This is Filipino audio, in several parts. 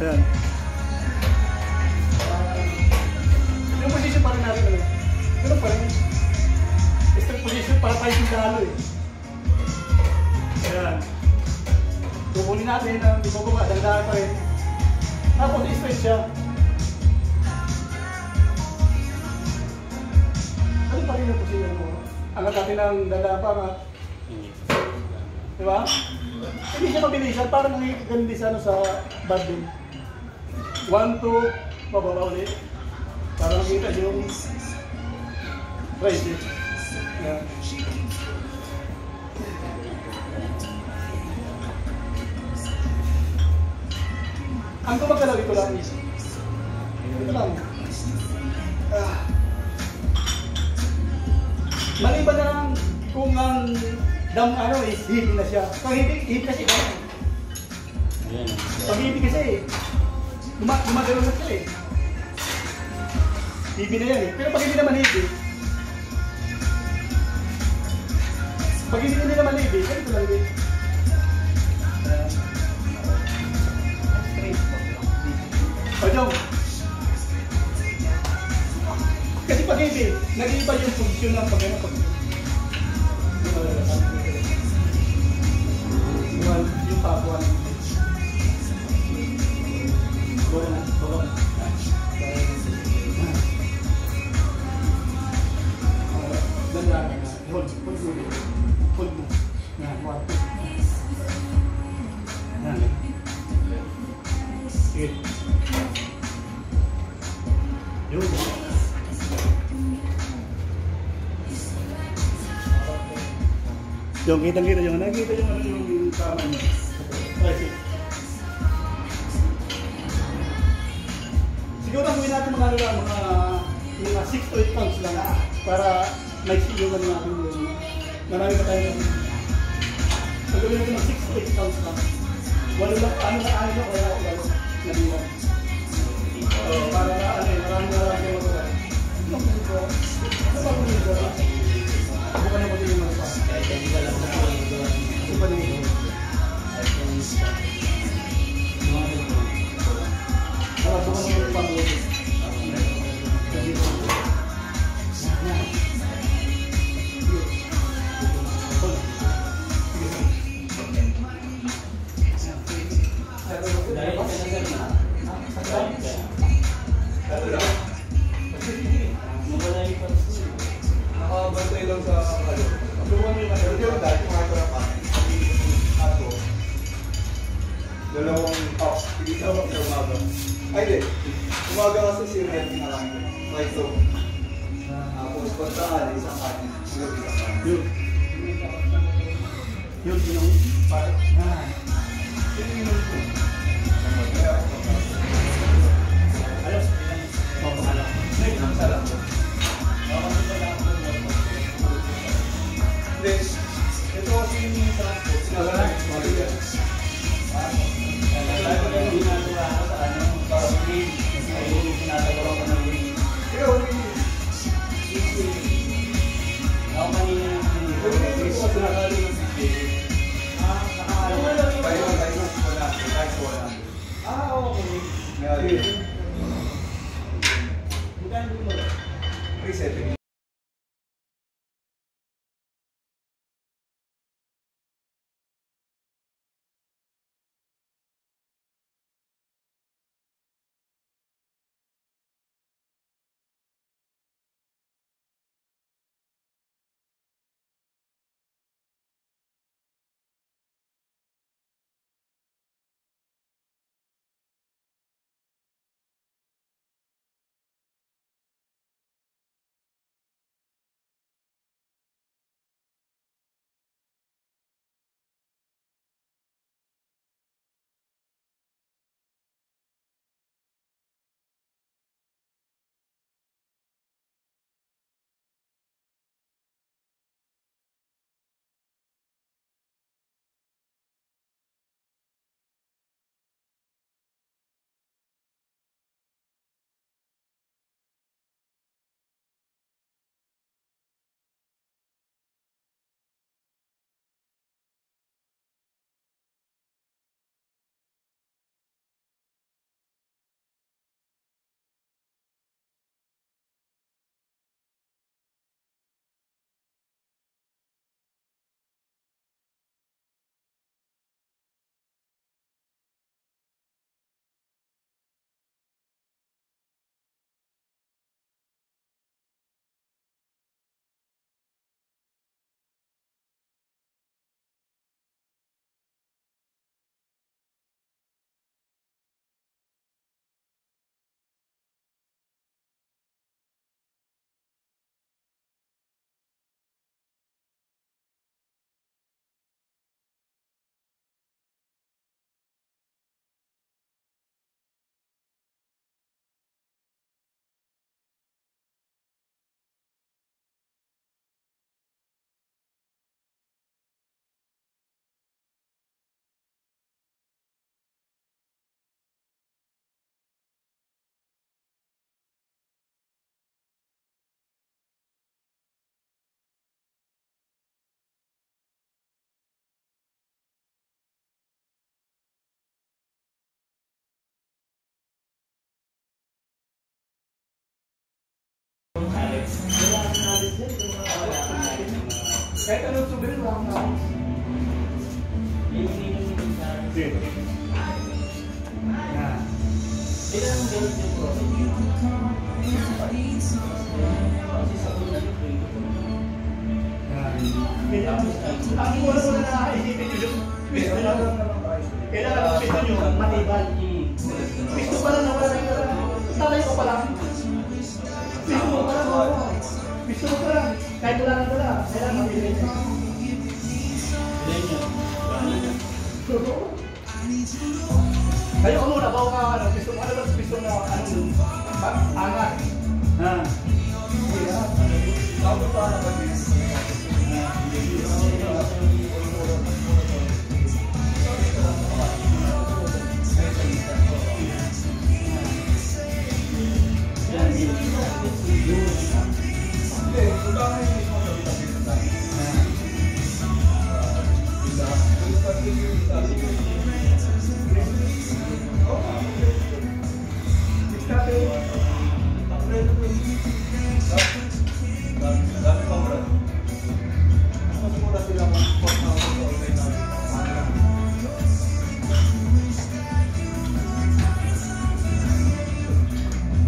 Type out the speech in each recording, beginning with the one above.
Ayan. Yung position pa rin natin, ano? Ganun pa rin. Straight position para tayo sundalo eh. Ayan. Tukulin natin ang ibababa, dagdagan pa rin. Tapos straight siya. Ano pa rin yung position mo? Angat natin ang dala pa nga. Diba? Hindi siya mabilisan, parang ganun din sa, ano, sa bad din. 1, 2, bababa ulit. Para makita yung price. Yeah. Ang gumagalaw ito lang. Ito lang. Maliban na lang kung ang ano is hippie na siya. Pag hippie kasi gano'n. Pag hippie kasi gumagalaw na siya eh. Hippie na yan eh. Pero pag hindi naman hippie, pag hindi naman hippie, ganito lang din. Pajong. Kasi pag hippie, nag-iiba yung function ng pag-ano. Yung papuan. Bawa na, bawa na. Ganda na. Hold mo. Hold mo. Yan, one, two. Yan. Sige. Yun. Yung kitang-kita yung nakikita yung ano yung tama niya. Siguro ang gawin natin mga ano lang, mga 6 to 8 pounds lang para may siluman natin yung marami pa tayo. Ang gawin natin mga 6 to 8 pounds lang. Walo lang, ano na kaya walo nabilang. Para ano eh, marami kayo magawa. Ano ba ito? Ano ba ito? Bukan na pati yung mga pa. Ito pa din ito. Bukan mo yung pang-ulit. Nakabantay lang sa ano. Hindi lang dahil mga ito na pa. Ato. Dalawang hindi ka sa umaga. Ay di. Umaga kasi si Red pinakain. Right so. Tapos pagkaan isang kanin. Yun. Yun yung parang. Yun yung ayos. Mapahala. Ang sarap. Ito kasi yung transport. Sinagalan. Mabigat. Hindi ginagawa ko sa ano. Para mag-game. Ay, sinasagawa ko ng game. Ikaw, ako kanina yung sinasagawa ng game. Okay. Bukan dulu. Reset. Kahit anong subirin, wala akong namin. Sige. Yan. Ilan ang gawin yung profit nyo? Kasi sa una yung free ko. Ang una-una na isipin nyo yung pisto na kailangan ang pisto nyo matibay. Pisto pa lang nawala rin na tatay ko pa lang. Pisto mo pa lang nawala. Pisto mo pa lang. Kahit wala nang wala. Kailangan matibay nyo. Ilan yun? Kayo ka muna, bago ka ano, pisto mo. Ano ba pisto na angat? Tapos paano ba din? Hindi, kung bakit hindi mo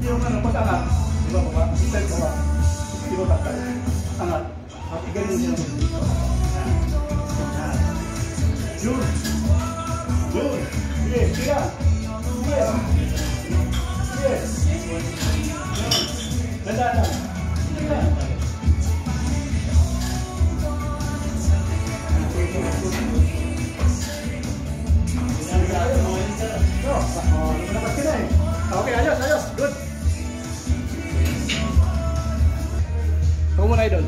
Yung ano, pag-angat, di ba baba? Step baba. Di ba takal? Angat. At ganun siya. Yun. Yun. Sige, sige. Sige. Sige. Ganda lang. Sige lang. Okay, ayos, ayos. Good. Kamu muna, Idol.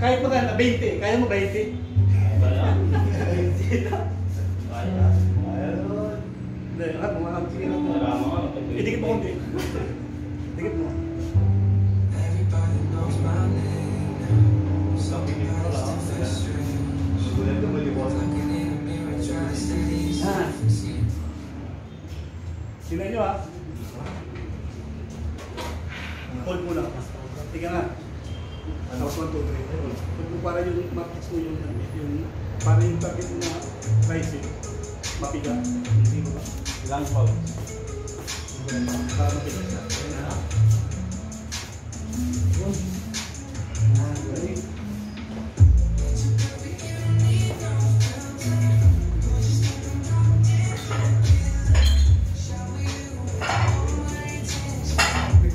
Kahit magkano, 20. Kaya mo 20? Wala. Kaya. Ayun. Hindi, sige lang. Wala mo ka. Idikit mo konti. Dikit mo. Sulit na maliwas. Tingnan nyo ha. Hold mo lang. Tingnan nga. Tapos 1, 2, 3. Para yung matrix mo yung para yung target mo na rising, mapiga. Hindi mo ba? Ilang pau. Para mapiga siya. Ayan ha. Galing.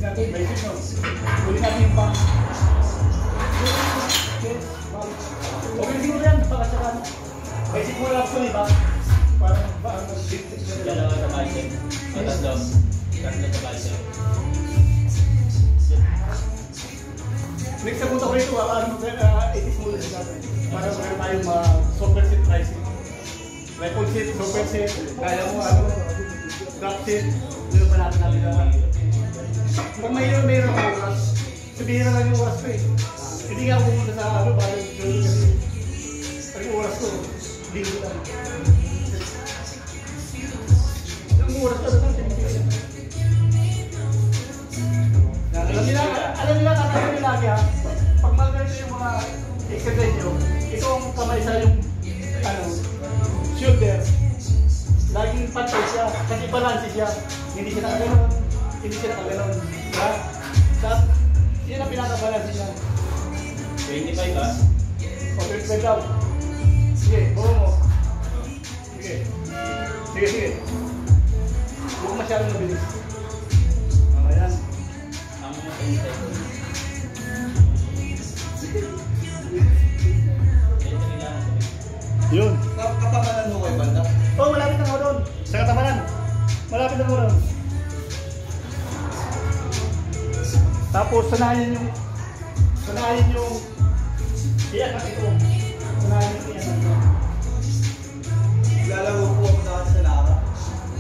Natin, may signal. Huli natin yung box. Okay, siguro yan. Baka siya ano. May signal actually ba? Parang Dalawa sa bicep. O tatlo. Tatlo sa bicep. next na punta ko rito, itis muna siya natin. Para meron tayong super set pricing. Rifle set, super set, kaya mo drop set. Meron pa natin kung mayroon ako oras, sabihin na lang yung oras ko eh. Hindi nga ako pumunta sa parang journey kasi yung oras ko, linggo lang. Yung oras ko, alam nila kakasin nila lagi ha. Pag magalit yung mga exercise nyo, ito ang kamay sa yung shoulder. Laging pantay siya, kasi balance siya. Hindi siya nakaganon. Hindi siya nakaganon. Yun ang pinaka-balance niya. 25 ba? O, 25 daw. Sige, buo mo. Sige. Sige. Huwag masyadong mabilis. Ayan. Tama mo 25. Yun. Kapamanan mo kay banda? Oh, malapit na ako doon. Sa katamanan. Malapit na ako doon. Tapos sanayin yung iyan at ito. Sanayin yung iyan at ito. Lalago po ako dahil sa Lara.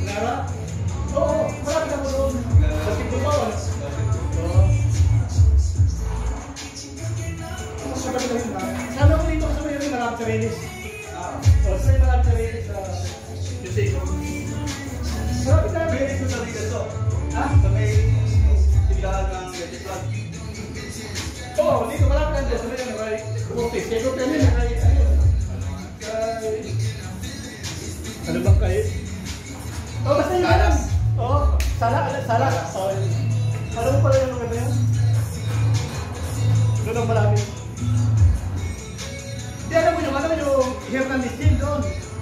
Lara? Oo, malapit na ako doon. Basketball ba? Oo. Sabi ko dito sa may marami sa Renis. O, sa may marami sa Renis sa Yuseko. Malapit na Pwede ko sa Rigaso. Ha? Sa may tiglahan ng Gettysburg. Oo, dito malapit na dito. Sa may kay Cortez. Kay Cortez na kay ano bang kayo? Oh, basta yun. Salas. Oo, Salas. Oh, alam mo pala yung maganda yun? Doon ang malapit. Di alam mo yung Hernandez Gym doon.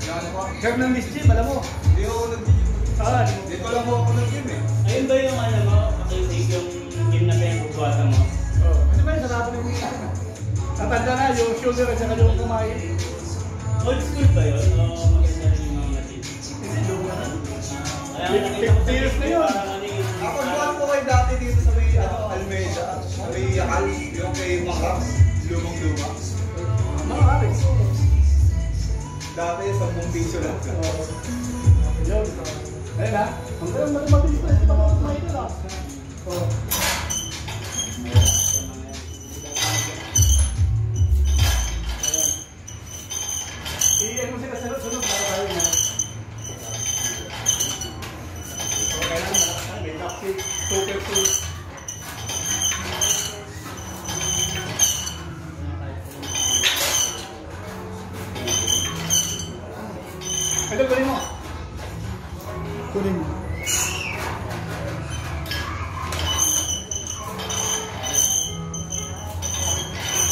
Ano po? Hernandez Gym, alam mo? Hindi ako nag-gym. Di mo. Dito lang po ako nag-gym eh. Ayun ba yung ano mo? Makisig yung gym na pinagbubuhatan mo? Oo. Kasi ba yung sarado ng mga natanda na yung shoulder at saka yung kumain. Old school ba yun? O maganda rin yung mga natin? Hindi luma na. Kaya nakita ko 50 years na yun. parang ano yung... Ako buwan po kayo dati dito sa may Almeida. Sa may Yakal. Yung kay Makrams. Lumang-luma. Mga aris. Dati 10 piso lang. Yun. Ayun ha. Ang mabilis na yung mga kumain nila. Oo. Iyan mo sila sunod para tayo na. So, kailangan may toxic, super food.